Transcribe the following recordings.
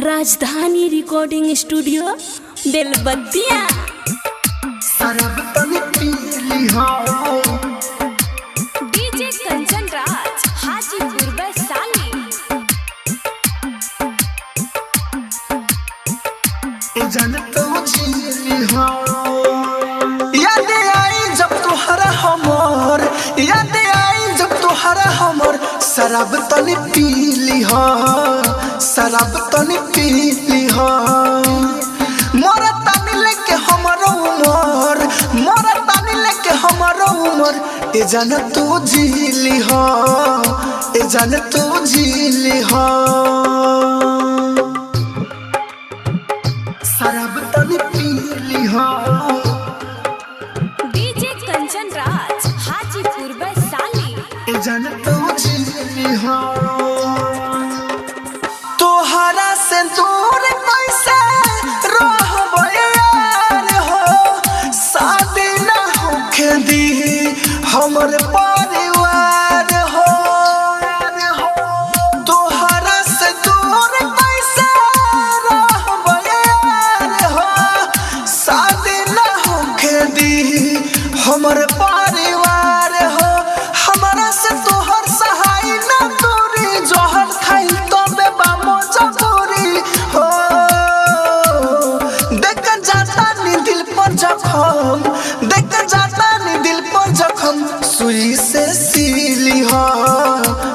राजधानी recording studio बेलबत्तिया। DJ Kanchan Raj Hajipur Vaishali. याद आई जब तोहरा हमर, याद आई जब तोहरा हमर शराब तनी पीली हो, शराब तनी पीली हो। मोरा तानी लेके हमारो उमर, मोरा तानी लेके हमारो उमर। ए जान तू झीली हो, ए जान तू झीली हो। शराब तनी पीली हो। डीजे कंचन राज हाजीपुर वैशाली। ए जान तू झीली हो। तोहरा से दूर कैसे रहबो यार हो, शादी ना होखे दी हमर परिवार हो। तोहरा से दूर कैसे रहबो यार हो, शादी ना होखे दी हमर परिवार हो। हमरा से तोहर सहाय ना दूरी, जोहर खाई तो बेबा मजबूरी हो। देख जाता नी दिल पर जखम, देख जाता नी दिल पर जखम। सुई से सीली हो,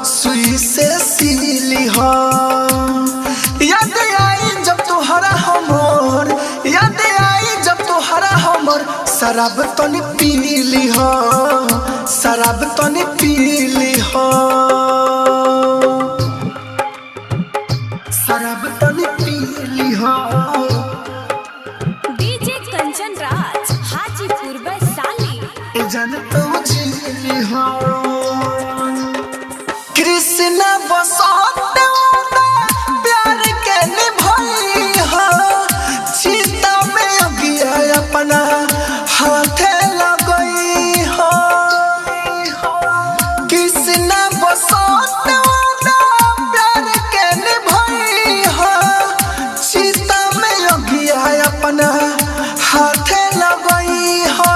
सुई से सीली हो। याद आई जब तोहरा हमर, याद आई जब तोहरा हमर। शराब तनी पीली हो, शराब तनी पीली हो। शराब तनी पीली हो। डीजे कंचन राज हाजीपुर वैशाली। ए जान तू झीली हो। कृष्ण बसंत प्यार के निभाई हो। सीता में अगिया अपना हाथे लगई हो। कृष्ण बसंत प्यार के निभाई हो। सीता में अगिया अपना हाथे लगई हो।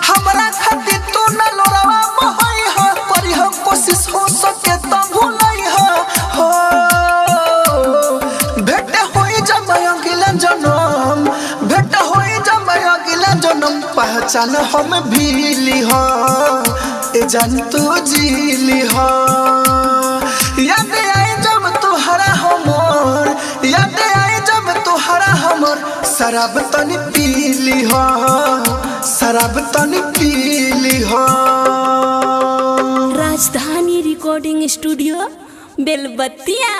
हमरा खातिर तू न लोरावा बहई हो, करी हो कोशिश हो सके तो भूलई हो। भेट होई जब अगला जन्म, भेट होई जब अगला जन्म। पहचान हम भीली हो, ए जान तू झीली हो। याद आई जब तोहरा हमर, याद आई जब तोहरा हमर। शराब तनी पीली हो, शराब तनी पीली हो। राजधानी रिकॉर्डिंग स्टूडियो बेलबत्तिया।